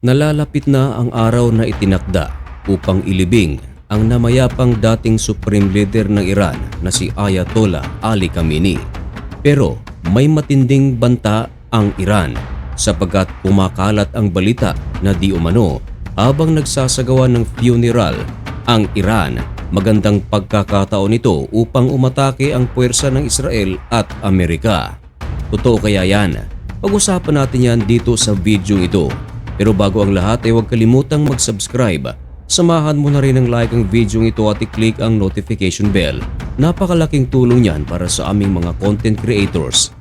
Nalalapit na ang araw na itinakda upang ilibing ang namayapang dating Supreme Leader ng Iran na si Ayatollah Ali Khamenei. Pero may matinding banta ang Iran sapagkat kumakalat ang balita na di umano habang nagsasagawa ng funeral ang Iran, magandang pagkakataon ito upang umatake ang puwersa ng Israel at Amerika. Totoo kaya yan? Pag-usapan natin yan dito sa video ito. Pero bago ang lahat ay huwag kalimutang mag-subscribe. Samahan mo na rin ng like ang video ito at i-click ang notification bell. Napakalaking tulong yan para sa aming mga content creators.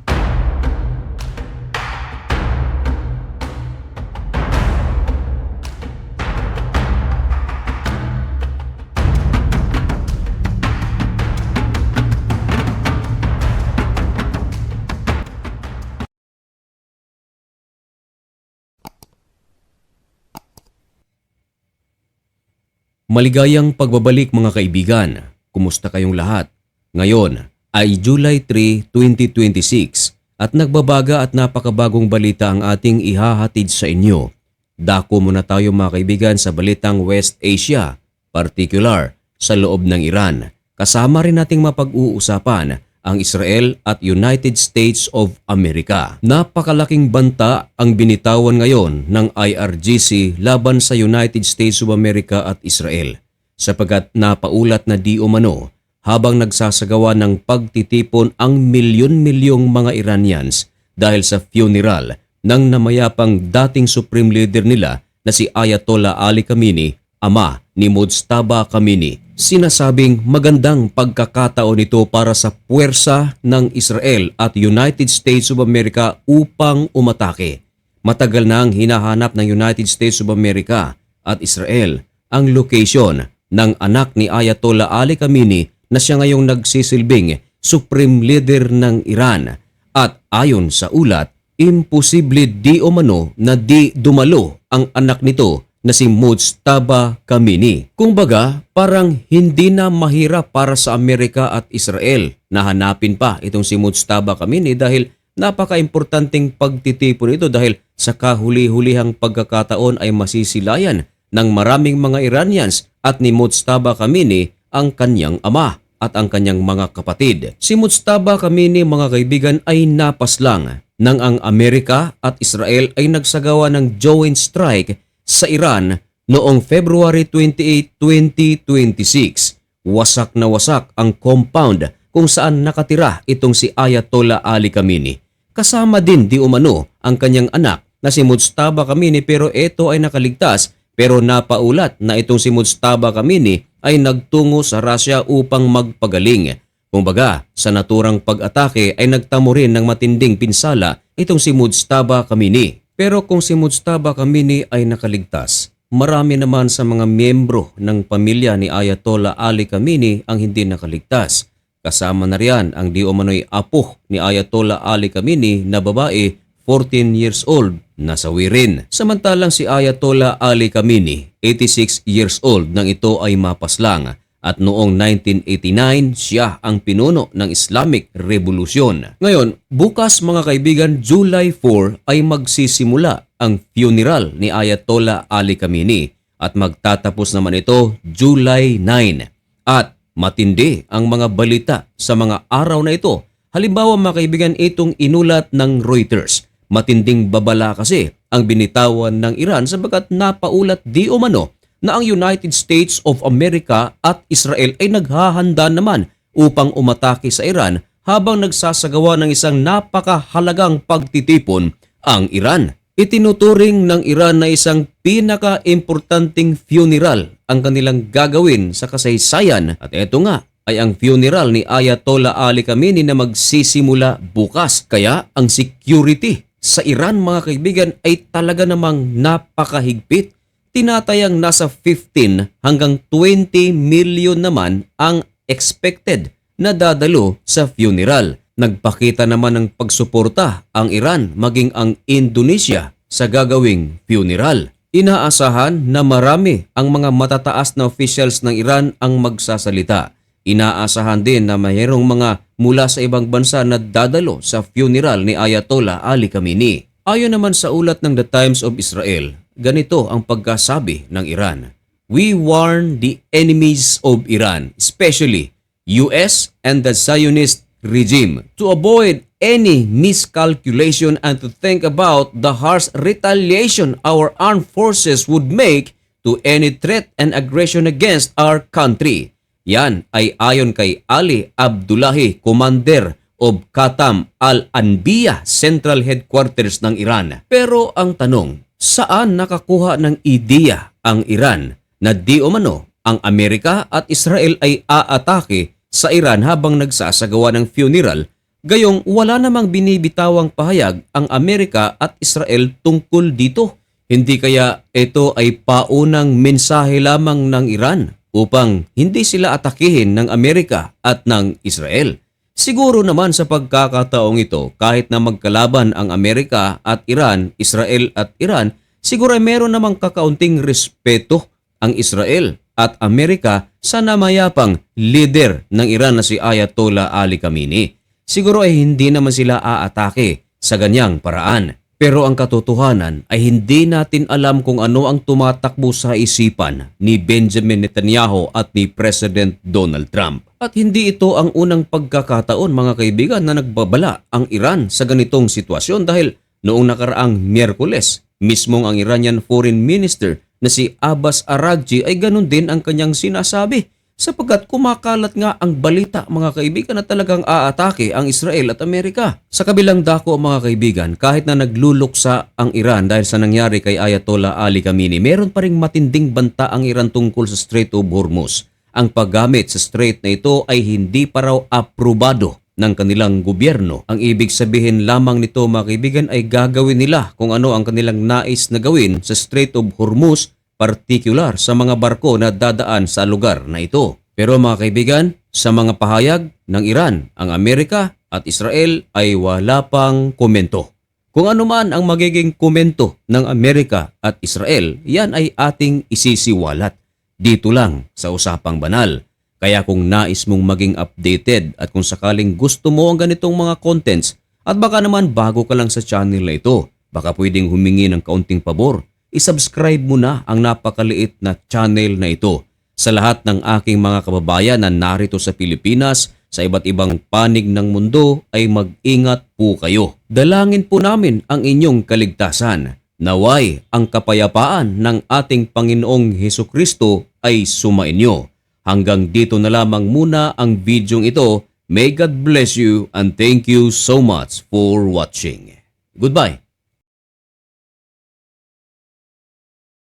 Maligayang pagbabalik mga kaibigan. Kumusta kayong lahat? Ngayon ay July 3, 2026 at nagbabaga at napakabagong balita ang ating ihahatid sa inyo. Dako muna tayo mga kaibigan sa balitang West Asia, particular sa loob ng Iran. Kasama rin nating mapag-uusapan ang Israel at United States of America. Napakalaking banta ang binitawan ngayon ng IRGC laban sa United States of America at Israel sapagkat napaulat na di umano habang nagsasagawa ng pagtitipon ang milyon-milyong mga Iranians dahil sa funeral ng namayapang dating Supreme Leader nila na si Ayatollah Ali Khamenei, ama ni Mujtaba Khamenei. Sinasabing magandang pagkakataon ito para sa puwersa ng Israel at United States of America upang umatake. Matagal na ang hinahanap ng United States of America at Israel ang location ng anak ni Ayatollah Ali Khamenei na siya ngayong nagsisilbing Supreme Leader ng Iran. At ayon sa ulat, imposible di umano na di dumalo ang anak nito na si Mujtaba Khamenei. Kumbaga, parang hindi na mahirap para sa Amerika at Israel na hanapin pa itong si Mujtaba Khamenei dahil napaka-importanting pagtitipon ito dahil sa kahuli-hulihang pagkakataon ay masisilayan ng maraming mga Iranians at ni Mujtaba Khamenei ang kanyang ama at ang kanyang mga kapatid. Si Mujtaba Khamenei mga kaibigan ay napaslang nang ang Amerika at Israel ay nagsagawa ng joint strike sa Iran noong February 28, 2026. Wasak na wasak ang compound kung saan nakatira itong si Ayatollah Ali Khamenei. Kasama din di umano ang kanyang anak na si Mujtaba Khamenei pero ito ay nakaligtas pero napaulat na itong si Mujtaba Khamenei ay nagtungo sa Russia upang magpagaling. Kumbaga, sa naturang pag-atake ay nagtamo rin ng matinding pinsala itong si Mujtaba Khamenei. Pero kung si Mujtaba Khamenei ay nakaligtas, marami naman sa mga miyembro ng pamilya ni Ayatollah Ali Khamenei ang hindi nakaligtas. Kasama na riyan ang di umano'y apo ni Ayatollah Ali Khamenei na babae, 14 years old, nasawi rin. Samantalang si Ayatollah Ali Khamenei, 86 years old nang ito ay mapaslang. At noong 1989, siya ang pinuno ng Islamic Revolution. Ngayon, bukas mga kaibigan, July 4 ay magsisimula ang funeral ni Ayatollah Ali Khamenei at magtatapos naman ito July 9. At matindi ang mga balita sa mga araw na ito. Halimbawa mga kaibigan, itong inulat ng Reuters. Matinding babala kasi ang binitawan ng Iran sapagkat napaulat di umano na ang United States of America at Israel ay naghahanda naman upang umatake sa Iran habang nagsasagawa ng isang napakahalagang pagtitipon ang Iran. Itinuturing ng Iran na isang pinaka-importanting funeral ang kanilang gagawin sa kasaysayan at ito nga ay ang funeral ni Ayatollah Ali Khamenei na magsisimula bukas. Kaya ang security sa Iran mga kaibigan ay talaga namang napakahigpit. Tinatayang nasa 15 hanggang 20 million naman ang expected na dadalo sa funeral. Nagpakita naman ng pagsuporta ang Iran maging ang Indonesia sa gagawing funeral. Inaasahan na marami ang mga matataas na officials ng Iran ang magsasalita. Inaasahan din na mayroong mga mula sa ibang bansa na dadalo sa funeral ni Ayatollah Ali Khamenei. Ayon naman sa ulat ng The Times of Israel, ganito ang pagkasabi ng Iran. We warn the enemies of Iran, especially US and the Zionist regime, to avoid any miscalculation and to think about the harsh retaliation our armed forces would make to any threat and aggression against our country. Yan ay ayon kay Ali Abdullahi, Commander of Qatam al-Anbiya Central Headquarters ng Iran. Pero ang tanong, saan nakakuha ng ideya ang Iran na di umano ang Amerika at Israel ay aatake sa Iran habang nagsasagawa ng funeral, gayong wala namang binibitawang pahayag ang Amerika at Israel tungkol dito? Hindi kaya ito ay paunang mensahe lamang ng Iran upang hindi sila atakihin ng Amerika at ng Israel? Siguro naman sa pagkakataong ito, kahit na magkalaban ang Amerika at Iran, Israel at Iran, siguro ay meron namang kakaunting respeto ang Israel at Amerika sa namayapang leader ng Iran na si Ayatollah Ali Khamenei. Siguro ay hindi naman sila aatake sa ganyang paraan. Pero ang katotohanan ay hindi natin alam kung ano ang tumatakbo sa isipan ni Benjamin Netanyahu at ni President Donald Trump. At hindi ito ang unang pagkakataon, mga kaibigan, na nagbabala ang Iran sa ganitong sitwasyon dahil noong nakaraang Miyerkules, mismong ang Iranian Foreign Minister na si Abbas Araghchi ay ganun din ang kanyang sinasabi. Sapagkat kumakalat nga ang balita, mga kaibigan, na talagang aatake ang Israel at Amerika. Sa kabilang dako, mga kaibigan, kahit na nagluluksa ang Iran dahil sa nangyari kay Ayatollah Ali Khamenei, meron pa ring matinding banta ang Iran tungkol sa Strait of Hormuz. Ang paggamit sa strait na ito ay hindi pa raw aprobado ng kanilang gobyerno. Ang ibig sabihin lamang nito, mga kaibigan, ay gagawin nila kung ano ang kanilang nais na gawin sa Strait of Hormuz, partikular sa mga barko na dadaan sa lugar na ito. Pero mga kaibigan, sa mga pahayag ng Iran, ang Amerika at Israel ay wala pang komento. Kung ano man ang magiging komento ng Amerika at Israel, yan ay ating isisiwalat dito lang sa Usapang Banal. Kaya kung nais mong maging updated at kung sakaling gusto mo ang ganitong mga contents at baka naman bago ka lang sa channel na ito, baka pwedeng humingi ng kaunting pabor. I-subscribe mo na ang napakaliit na channel na ito. Sa lahat ng aking mga kababayan na narito sa Pilipinas, sa iba't ibang panig ng mundo, ay mag-ingat po kayo. Dalangin po namin ang inyong kaligtasan. Naway ang kapayapaan ng ating Panginoong Hesukristo ay sumainyo. Hanggang dito na lamang muna ang videong ito. May God bless you and thank you so much for watching. Goodbye.